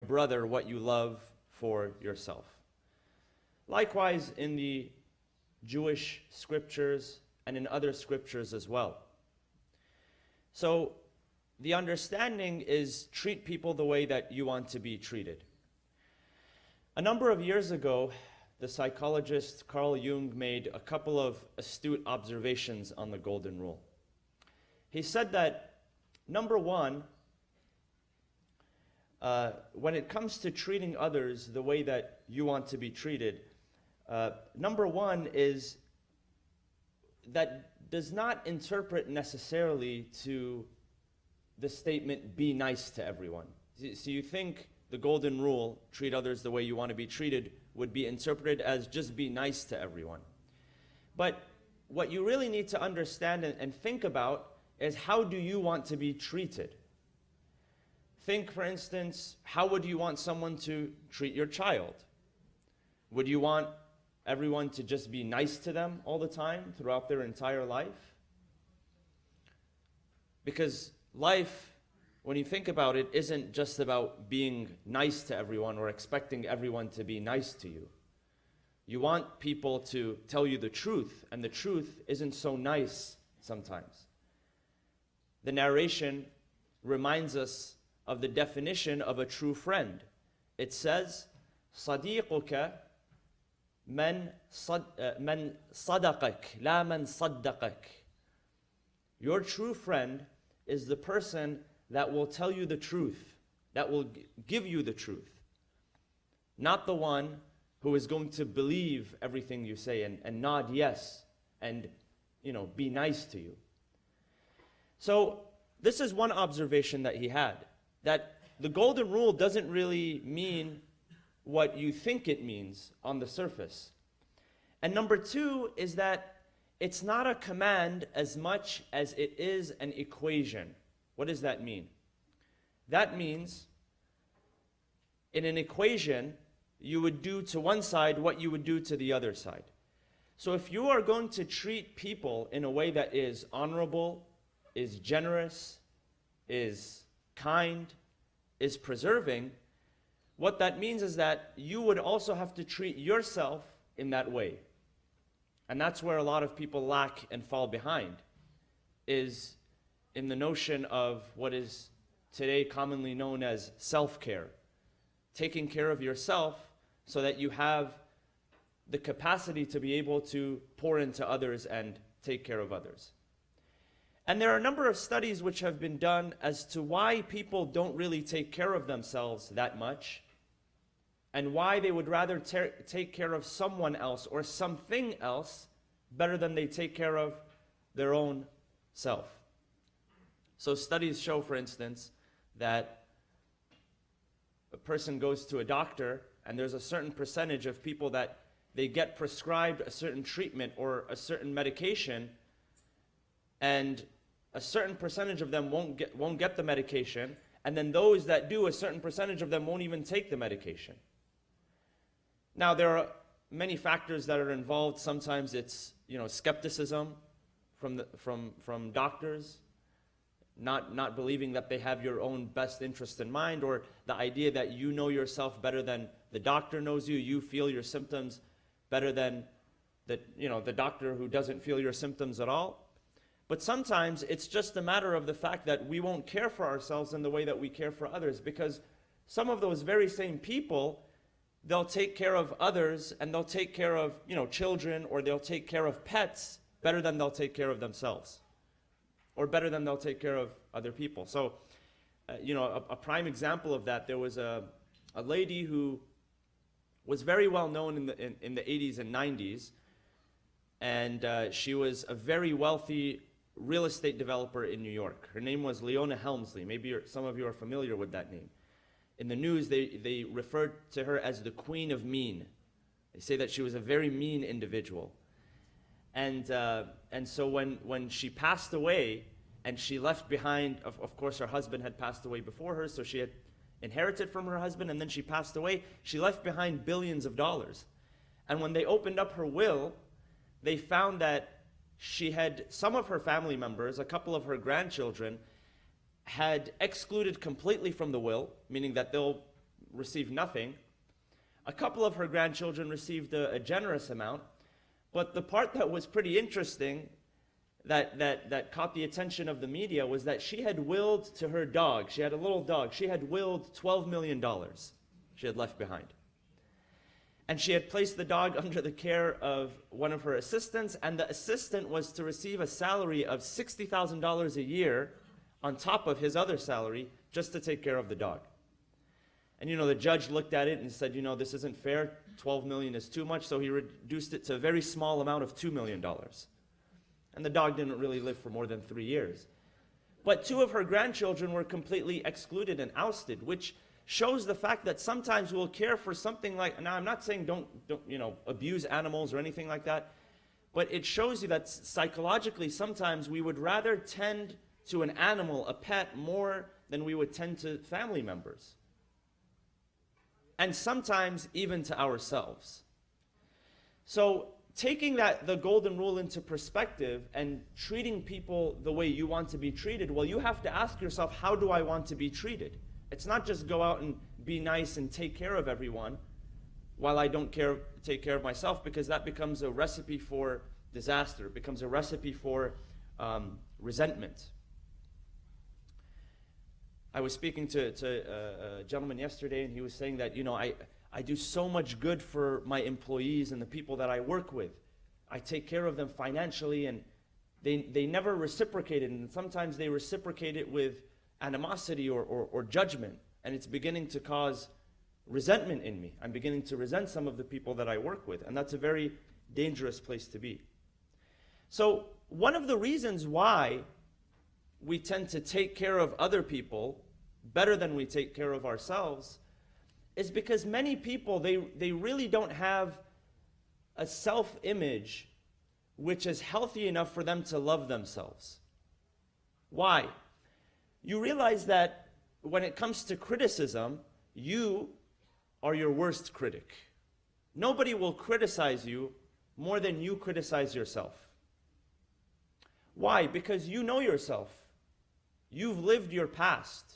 brother what you love for yourself. Likewise, in the Jewish scriptures and in other scriptures as well. So the understanding is treat people the way that you want to be treated. A number of years ago, the psychologist Carl Jung made a couple of astute observations on the Golden Rule. He said that, number one, when it comes to treating others the way that you want to be treated, number one is that does not interpret necessarily to the statement, be nice to everyone. So you think the Golden Rule, treat others the way you want to be treated, would be interpreted as just be nice to everyone. But what you really need to understand and think about is, how do you want to be treated? Think, for instance, how would you want someone to treat your child? Would you want everyone to just be nice to them all the time throughout their entire life? Because life, when you think about it, isn't just about being nice to everyone or expecting everyone to be nice to you. You want people to tell you the truth, and the truth isn't so nice sometimes. The narration reminds us of the definition of a true friend. It says, صديقك من صدقك لا من صدقك. Your true friend is the person that will tell you the truth, that will give you the truth, not the one who is going to believe everything you say and nod yes and, be nice to you. So this is one observation that he had, that the Golden Rule doesn't really mean what you think it means on the surface. And number two is that it's not a command as much as it is an equation. What does that mean? That means in an equation, you would do to one side what you would do to the other side. So if you are going to treat people in a way that is honorable, is generous, is kind, is preserving, what that means is that you would also have to treat yourself in that way. And that's where a lot of people lack and fall behind, is in the notion of what is today commonly known as self-care. Taking care of yourself so that you have the capacity to be able to pour into others and take care of others. And there are a number of studies which have been done as to why people don't really take care of themselves that much, and why they would rather take care of someone else or something else better than they take care of their own self. So studies show, for instance, that a person goes to a doctor and there's a certain percentage of people that they get prescribed a certain treatment or a certain medication, and a certain percentage of them won't get the medication, and then those that do, a certain percentage of them won't even take the medication. Now, there are many factors that are involved. Sometimes it's, skepticism from doctors, not believing that they have your own best interest in mind, or the idea that you know yourself better than the doctor knows you. You feel your symptoms better than the doctor who doesn't feel your symptoms at all. But sometimes it's just a matter of the fact that we won't care for ourselves in the way that we care for others, because some of those very same people, they'll take care of others, and they'll take care of children, or they'll take care of pets better than they'll take care of themselves, or better than they'll take care of other people. So, a prime example of that, there was a lady who was very well known in the 80s and 90s, and she was a very wealthy real estate developer in New York. Her name was Leona Helmsley. Maybe some of you are familiar with that name. In the news, they referred to her as the Queen of Mean. They say that she was a very mean individual. And so when she passed away, and she left behind, of course her husband had passed away before her, so she had inherited from her husband, and then she passed away, she left behind billions of dollars. And when they opened up her will, they found that she had, some of her family members, a couple of her grandchildren, had excluded completely from the will, meaning that they'll received nothing. A couple of her grandchildren received a generous amount. But the part that was pretty interesting, that caught the attention of the media, was that she had willed to her dog, she had a little dog, she had willed $12 million she had left behind. And she had placed the dog under the care of one of her assistants, and the assistant was to receive a salary of $60,000 a year on top of his other salary just to take care of the dog. And the judge looked at it and said, this isn't fair, 12 million is too much, so he reduced it to a very small amount of $2 million. And the dog didn't really live for more than 3 years. But 2 of her grandchildren were completely excluded and ousted, which shows the fact that sometimes we'll care for something like, now I'm not saying don't abuse animals or anything like that, but it shows you that psychologically sometimes we would rather tend to an animal, a pet, more than we would tend to family members. And sometimes even to ourselves. So taking the golden rule into perspective and treating people the way you want to be treated, well, you have to ask yourself, how do I want to be treated? It's not just go out and be nice and take care of everyone while I don't take care of myself, because that becomes a recipe for disaster. It becomes a recipe for resentment. I was speaking to a gentleman yesterday, and he was saying that, I do so much good for my employees and the people that I work with. I take care of them financially, and they never reciprocate it, and sometimes they reciprocate it with animosity or judgment, and it's beginning to cause resentment in me. I'm beginning to resent some of the people that I work with, and that's a very dangerous place to be. So one of the reasons why we tend to take care of other people better than we take care of ourselves is because many people, they really don't have a self-image which is healthy enough for them to love themselves. Why? You realize that when it comes to criticism, you are your worst critic. Nobody will criticize you more than you criticize yourself. Why? Because you know yourself. You've lived your past.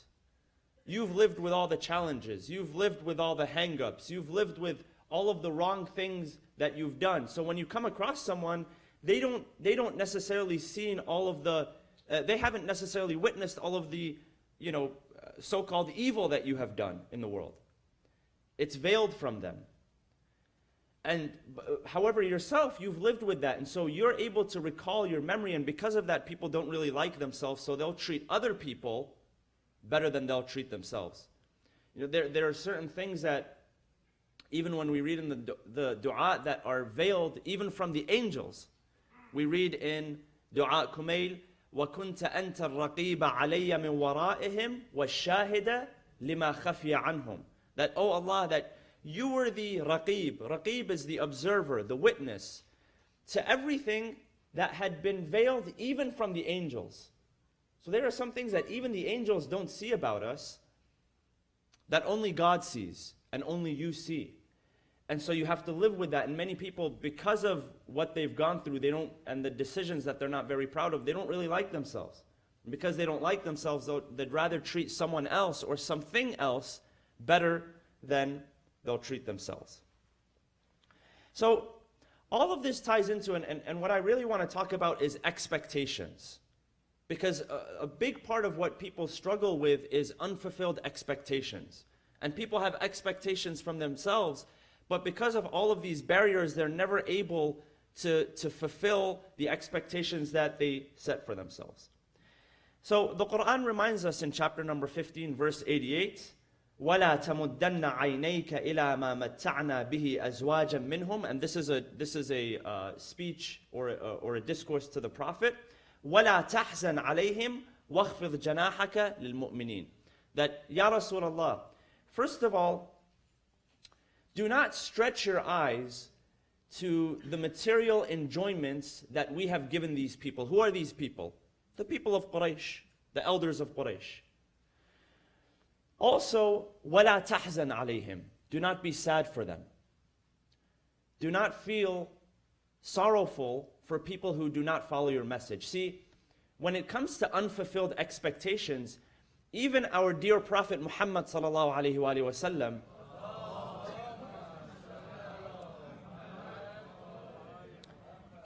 You've lived with all the challenges. You've lived with all the hang-ups. You've lived with all of the wrong things that you've done. So when you come across someone, they don't necessarily see all of the they haven't necessarily witnessed all of the, so-called evil that you have done in the world. It's veiled from them. And however, yourself, you've lived with that. And so you're able to recall your memory. And because of that, people don't really like themselves. So they'll treat other people better than they'll treat themselves. There are certain things that, even when we read in the dua, that are veiled even from the angels. We read in Dua Kumail, وَكُنْتَ أَنْتَ الرَّقِيبَ عَلَيَّ مِنْ وَرَائِهِمْ وَالشَّاهِدَ لِمَا خَفِيَ عَنْهُمْ. That, oh Allah, that you were the Raqib. Raqib is the observer, the witness, to everything that had been veiled even from the angels. So there are some things that even the angels don't see about us, that only God sees, and only you see. And so you have to live with that. And many people, because of what they've gone through, and the decisions that they're not very proud of, they don't really like themselves. And because they don't like themselves, they'd rather treat someone else or something else better than they'll treat themselves. So all of this ties into, and what I really want to talk about is expectations. Because a big part of what people struggle with is unfulfilled expectations. And people have expectations from themselves, but because of all of these barriers, they're never able to fulfill the expectations that they set for themselves. So the Quran reminds us in chapter number 15, verse 88, وَلَا تَمُدَّنَّ عَيْنَيْكَ إِلَى مَا مَتَّعْنَا بِهِ أَزْوَاجًا مِّنْهُمْ. And this is a speech or a discourse to the Prophet. وَلَا تَحْزَنْ عَلَيْهِمْ وَاخْفِضْ جَنَاحَكَ لِلْمُؤْمِنِينَ. That, Ya Rasulullah, first of all, do not stretch your eyes to the material enjoyments that we have given these people. Who are these people? The people of Quraysh, the elders of Quraysh. Also, وَلَا تَحْزَنْ عَلَيْهِمْ. Do not be sad for them. Do not feel sorrowful for people who do not follow your message. See, when it comes to unfulfilled expectations, Even our dear Prophet Muhammad sallallahu alaihi wasallam,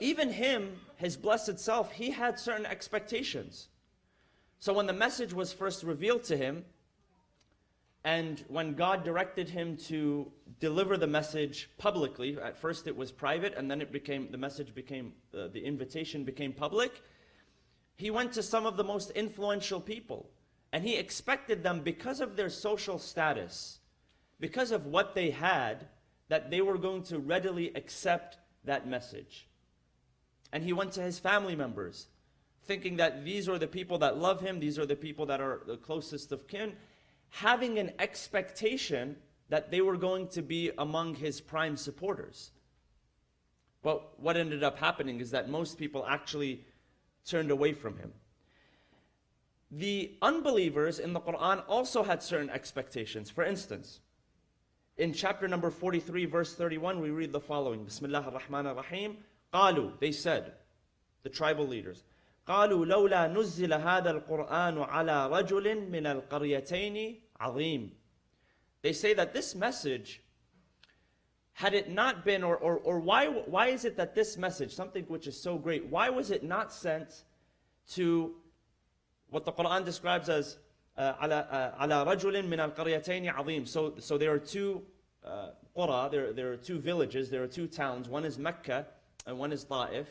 even him, his blessed self, he had certain expectations. So when the message was first revealed to him, and when God directed him to deliver the message publicly, at first it was private, and then the invitation became public, he went to some of the most influential people. And he expected them, because of their social status, because of what they had, that they were going to readily accept that message. And he went to his family members, thinking that these are the people that love him, these are the people that are the closest of kin, having an expectation that they were going to be among his prime supporters. But what ended up happening is that most people actually turned away from him. The unbelievers in the Quran also had certain expectations. For instance, in chapter number 43, verse 31, we read the following. Bismillah ar-Rahman ar-Rahim. قالوا, they said, the tribal leaders, قالوا لولا نزل هذا القرآن على رجل من القريتين عظيم. They say that this message, had it not been, or why is it that this message, something which is so great, why was it not sent to what the Quran describes as على رجل من القريتين عظيم. So there are two qura, there are two villages, there are two towns. One is Mecca and one is Ta'if.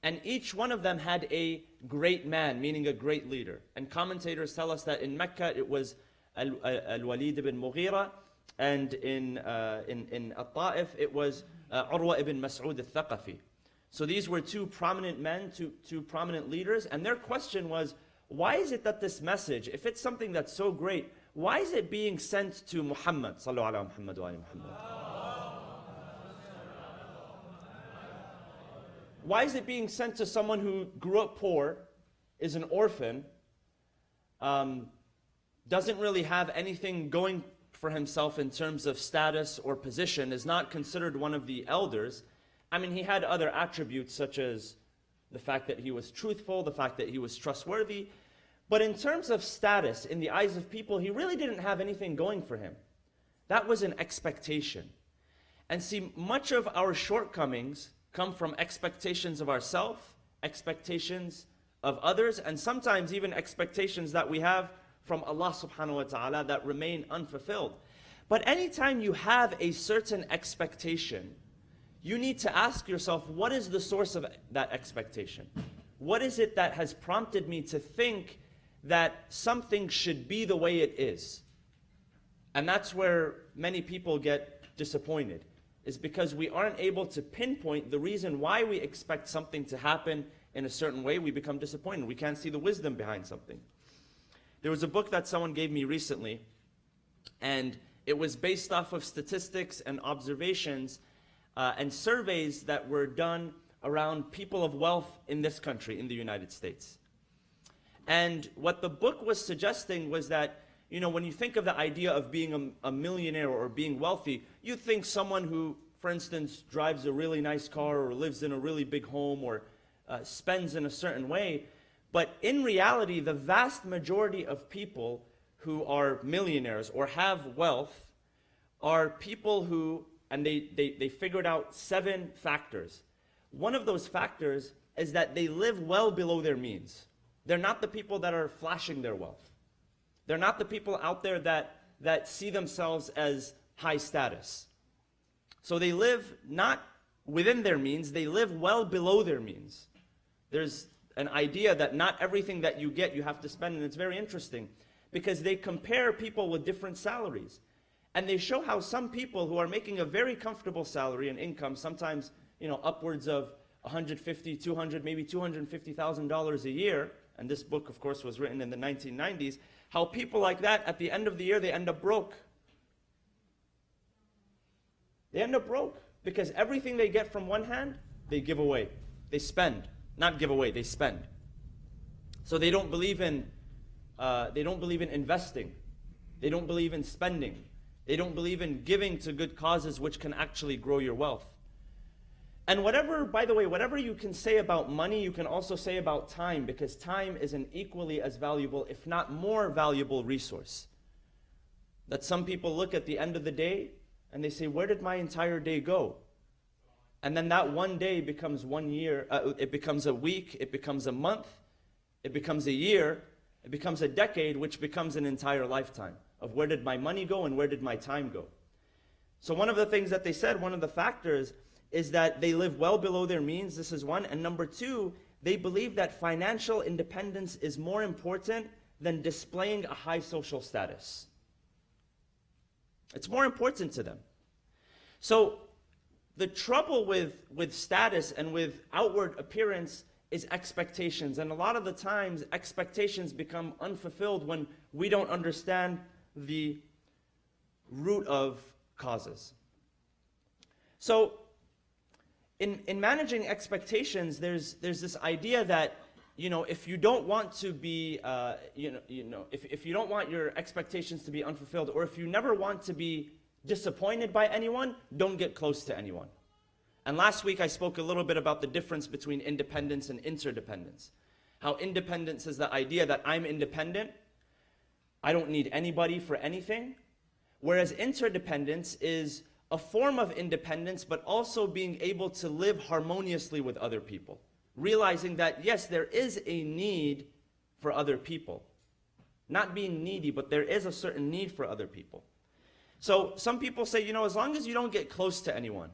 And each one of them had a great man, meaning a great leader. And commentators tell us that in Mecca it was Al-Walid ibn Mughira, and in Al-Ta'if it was Urwa ibn Mas'ud al-Thaqafi. So these were two prominent men, two prominent leaders, and their question was, why is it that this message, if it's something that's so great, why is it being sent to Muhammad? Sallu ala Muhammad wa ali Muhammad. Why is it being sent to someone who grew up poor, is an orphan, doesn't really have anything going for himself in terms of status or position, is not considered one of the elders? I mean, he had other attributes such as the fact that he was truthful, the fact that he was trustworthy. But in terms of status, in the eyes of people, he really didn't have anything going for him. That was an expectation. And see, much of our shortcomings come from expectations of ourselves, expectations of others, and sometimes even expectations that we have from Allah subhanahu wa ta'ala that remain unfulfilled. But anytime you have a certain expectation, you need to ask yourself, what is the source of that expectation? What is it that has prompted me to think that something should be the way it is? And that's where many people get disappointed, is because we aren't able to pinpoint the reason why we expect something to happen in a certain way. We become disappointed. We can't see the wisdom behind something. There was a book that someone gave me recently, and it was based off of statistics and observations and surveys that were done around people of wealth in this country, in the United States. And what the book was suggesting was that, you know, when you think of the idea of being a millionaire or being wealthy, you think someone who, for instance, drives a really nice car or lives in a really big home or spends in a certain way. But in reality, the vast majority of people who are millionaires or have wealth are people who, and they figured out 7 factors. One of those factors is that they live well below their means. They're not the people that are flashing their wealth. They're not the people out there that see themselves as high status. So they live not within their means, they live well below their means. There's an idea that not everything that you get you have to spend, and it's very interesting because they compare people with different salaries. And they show how some people who are making a very comfortable salary and income, sometimes, you know, upwards of $150,000, $200,000, maybe $250,000 a year, and this book, of course, was written in the 1990s, how people like that, at the end of the year, they end up broke. They end up broke because everything they get from one hand, they give away. They spend. Not give away, they spend. So they don't believe in investing. They don't believe in spending. They don't believe in giving to good causes which can actually grow your wealth. And whatever, by the way, whatever you can say about money, you can also say about time, because time is an equally as valuable, if not more valuable resource. That some people look at the end of the day and they say, where did my entire day go? And then that one day becomes 1 year, it becomes a week, it becomes a month, it becomes a year, it becomes a decade, which becomes an entire lifetime of where did my money go and where did my time go. So one of the things that they said, one of the factors, is that they live well below their means. This is one. And number two, they believe that financial independence is more important than displaying a high social status. It's more important to them. So the trouble with status and with outward appearance is expectations. And a lot of the times, expectations become unfulfilled when we don't understand the root of causes. So in managing expectations, there's this idea that, if you don't want to be, if you don't want your expectations to be unfulfilled, or if you never want to be disappointed by anyone, don't get close to anyone. And last week I spoke a little bit about the difference between independence and interdependence. How independence is the idea that I'm independent, I don't need anybody for anything, whereas interdependence is a form of independence, but also being able to live harmoniously with other people. Realizing that, yes, there is a need for other people. Not being needy, but there is a certain need for other people. So some people say, as long as you don't get close to anyone,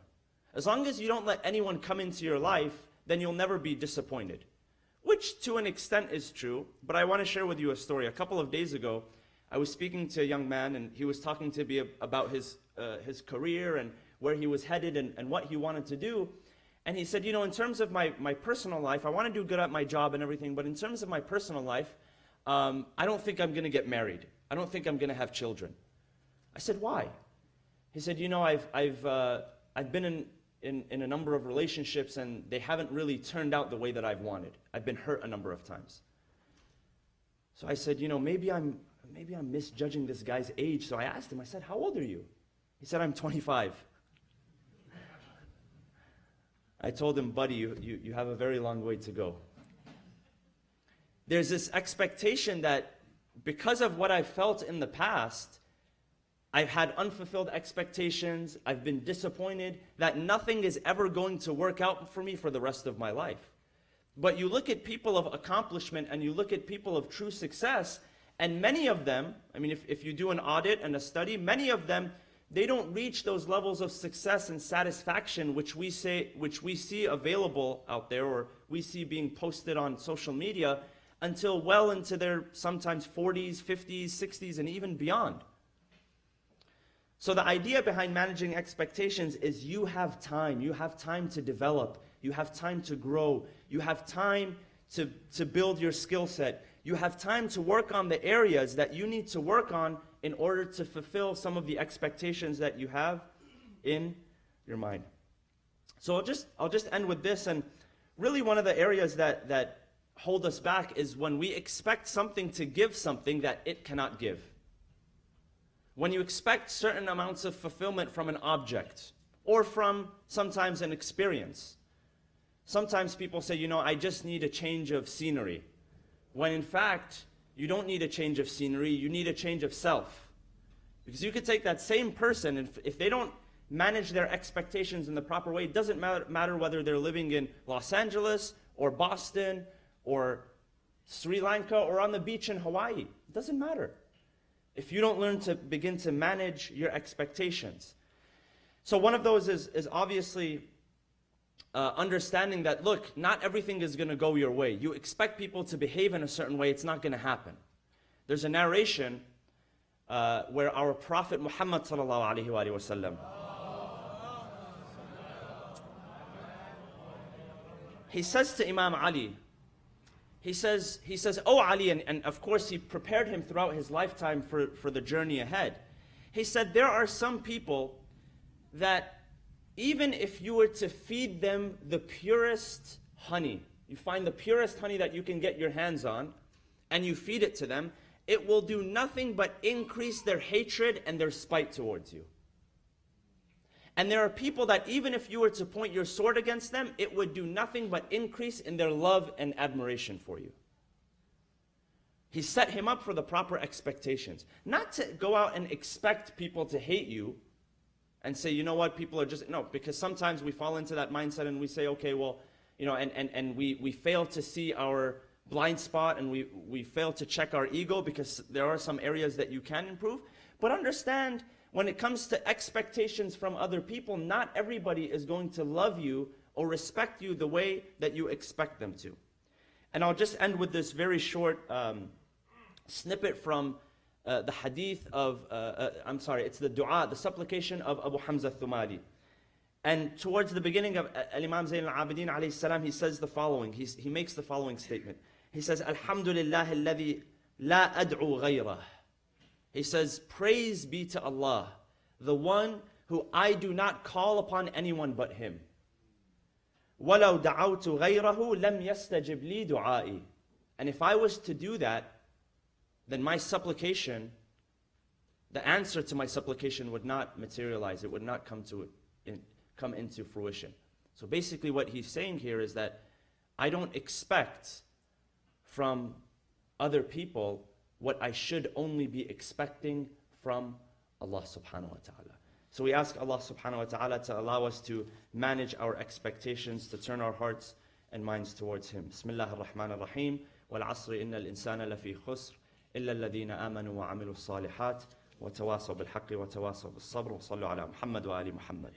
as long as you don't let anyone come into your life, then you'll never be disappointed. Which to an extent is true, but I want to share with you a story. A couple of days ago, I was speaking to a young man, and he was talking to me about his career and where he was headed and what he wanted to do. And he said, in terms of my personal life, I want to do good at my job and everything, but in terms of my personal life, I don't think I'm going to get married. I don't think I'm going to have children. I said, why? He said, I've been in a number of relationships and they haven't really turned out the way that I've wanted. I've been hurt a number of times. So I said, maybe I'm misjudging this guy's age. So I asked him, I said, how old are you? He said, I'm 25. I told him, buddy, you have a very long way to go. There's this expectation that because of what I felt in the past, I've had unfulfilled expectations, I've been disappointed, that nothing is ever going to work out for me for the rest of my life. But you look at people of accomplishment and you look at people of true success, and many of them, if you do an audit and a study, many of them, they don't reach those levels of success and satisfaction which we see available out there, or we see being posted on social media, until well into their sometimes 40s, 50s, 60s, and even beyond. So the idea behind managing expectations is you have time to develop, you have time to grow, you have time to build your skill set, you have time to work on the areas that you need to work on in order to fulfill some of the expectations that you have in your mind. So I'll just end with this, and really one of the areas that hold us back is when we expect something to give something that it cannot give. When you expect certain amounts of fulfillment from an object, or from sometimes an experience. Sometimes people say, I just need a change of scenery. When in fact, you don't need a change of scenery, you need a change of self. Because you could take that same person, and if they don't manage their expectations in the proper way, it doesn't matter whether they're living in Los Angeles, or Boston, or Sri Lanka, or on the beach in Hawaii. It doesn't matter if you don't learn to begin to manage your expectations. So one of those is obviously understanding that, look, not everything is going to go your way. You expect people to behave in a certain way, it's not going to happen. There's a narration where our Prophet Muhammad sallallahu alaihi wasallam, he says to Imam Ali, he says, "Oh Ali," and of course he prepared him throughout his lifetime for the journey ahead. He said, there are some people that even if you were to feed them the purest honey, you find the purest honey that you can get your hands on, and you feed it to them, it will do nothing but increase their hatred and their spite towards you. And there are people that even if you were to point your sword against them, it would do nothing but increase in their love and admiration for you. He set him up for the proper expectations. Not to go out and expect people to hate you and say, you know what, people are just, no, because sometimes we fall into that mindset and we say, okay, well, you know, and we fail to see our blind spot, and we fail to check our ego, because there are some areas that you can improve. But understand, when it comes to expectations from other people, not everybody is going to love you or respect you the way that you expect them to. And I'll just end with this very short snippet from the hadith of, it's the dua, the supplication of Abu Hamza Thumali. And towards the beginning of Imam Zayn al-Abidin alayhi salam, he says the following. He makes the following statement. He says, Alhamdulillah alladhi la ad'u ghayrah. He says, praise be to Allah, the one who I do not call upon anyone but Him. وَلَوْ دَعَوْتُ غَيْرَهُ لَمْ يَسْتَجِبْ لِي دُعَائِي. And if I was to do that, then my supplication, the answer to my supplication would not materialize. It would not come into fruition. So basically what he's saying here is that I don't expect from other people what I should only be expecting from Allah subhanahu wa ta'ala. So we ask Allah subhanahu wa ta'ala to allow us to manage our expectations, to turn our hearts and minds towards Him. Bismillah ar-Rahman ar-Rahim. Wal asri inna al-insana lafi khusr illa alladhina amanu wa amilu salihat wa tawasaw bil haqqi wa tawasaw bis sabr wa sallu ala Muhammad wa ali Muhammad.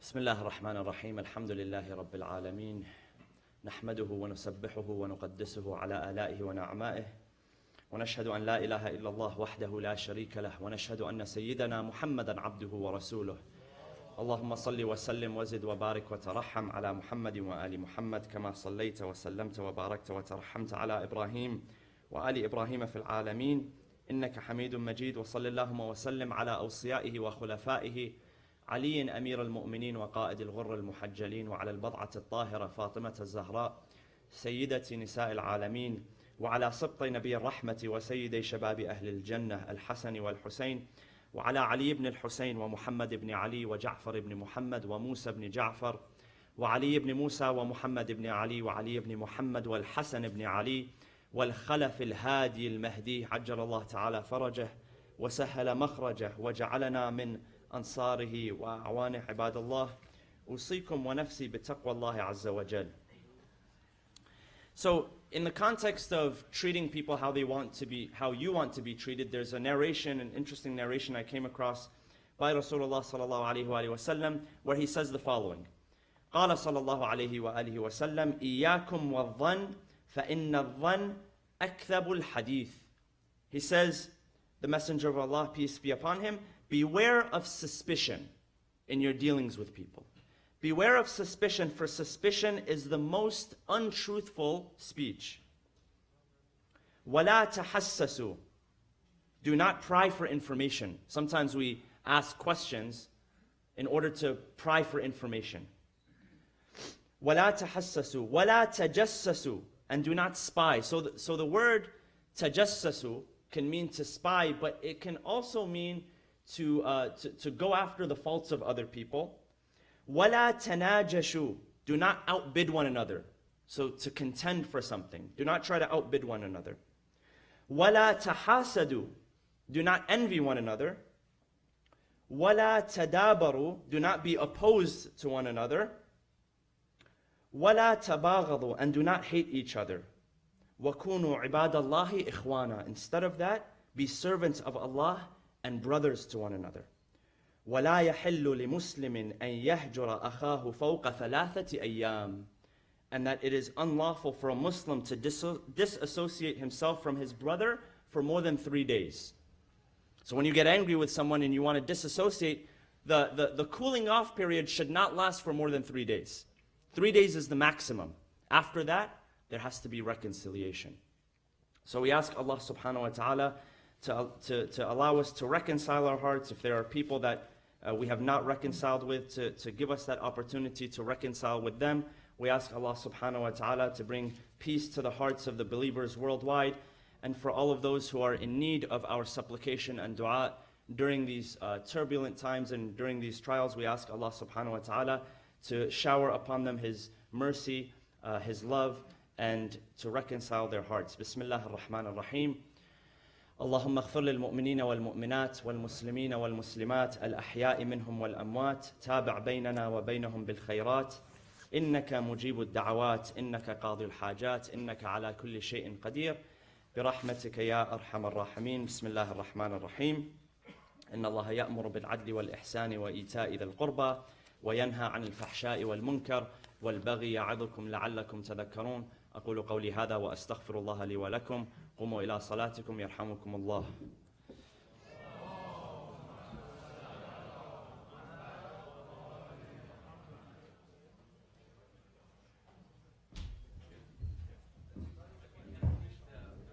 بسم الله الرحمن الرحيم الحمد لله رب العالمين نحمده ونسبحه ونقدسه على آلائه ونعمائه ونشهد أن لا إله إلا الله وحده لا شريك له ونشهد أن سيدنا محمدا عبده ورسوله اللهم صل وسلم وزد وبارك وترحم على محمد وآل محمد كما صليت وسلمت وباركت وترحمت على إبراهيم وآل إبراهيم في العالمين إنك حميد مجيد وصل اللهم وسلم على أوصيائه وخلفائه علي أمير المؤمنين وقائد الغر المحجلين وعلى البضعة الطاهرة فاطمة الزهراء سيدة نساء العالمين وعلى سبط نبي الرحمة وسيدي شباب أهل الجنة الحسن والحسين وعلى علي بن الحسين ومحمد بن علي وجعفر بن محمد وموسى بن جعفر وعلي بن موسى ومحمد بن علي وعلي بن محمد والحسن بن علي والخلف الهادي المهدي عجل الله تعالى فرجه وسهل مخرجه وجعلنا من أنصاره وأعوانه عباد الله أوصيكم ونفسي بتقوى الله عز وجل. So in the context of treating people how you want to be treated, there's a narration, an interesting narration I came across by Rasulullah sallallahu alaihi wasallam, where he says the following: قال صلى الله عليه وآله وسلم إياكم والظن فإن الظن أكذب الحديث. He says, the Messenger of Allah, peace be upon him, beware of suspicion in your dealings with people. Beware of suspicion, for suspicion is the most untruthful speech. وَلَا تَحَسَّسُوا. Do not pry for information. Sometimes we ask questions in order to pry for information. وَلَا تَحَسَّسُوا وَلَا تَجَسَّسُوا. And do not spy. So the word tajassasu can mean to spy, but it can also mean to go after the faults of other people. وَلَا تَنَاجَشُوا. Do not outbid one another. So to contend for something. Do not try to outbid one another. وَلَا تَحَاسَدُوا. Do not envy one another. وَلَا تَدَابَرُوا. Do not be opposed to one another. وَلَا تَبَاغَضُوا. And do not hate each other. وَكُونُوا عِبَادَ اللَّهِ إِخْوَانًا. Instead of that, be servants of Allah and brothers to one another. وَلَا يَحِلُّ لِمُسْلِمٍ أَن يَهْجُرَ أَخَاهُ فَوْقَ ثَلَاثَةِ أَيَّامٍ. And that it is unlawful for a Muslim to disassociate himself from his brother for more than 3 days. So when you get angry with someone and you want to disassociate, the cooling off period should not last for more than 3 days. 3 days is the maximum. After that, there has to be reconciliation. So we ask Allah subhanahu wa ta'ala to allow us to reconcile our hearts. If there are people that we have not reconciled with, to give us that opportunity to reconcile with them. We ask Allah subhanahu wa ta'ala to bring peace to the hearts of the believers worldwide, and for all of those who are in need of our supplication and dua during these turbulent times and during these trials, we ask Allah subhanahu wa ta'ala to shower upon them His mercy, His love, and to reconcile their hearts. Bismillah ar-Rahman ar-Rahim. اللهم اغفر للمؤمنين والمؤمنات والمسلمين والمسلمات الأحياء منهم والأموات تابع بيننا وبينهم بالخيرات إنك مجيب الدعوات إنك قاضي الحاجات إنك على كل شيء قدير برحمتك يا أرحم الراحمين. بسم الله الرحمن الرحيم. إن الله يأمر بالعدل والإحسان وإيتاء ذي القربى وينهى عن الفحشاء والمنكر والبغي يعظكم لعلكم تذكرون. أقول قولي هذا وأستغفر الله لي ولكم. قوموا إلى صلاتكم يرحمكم الله.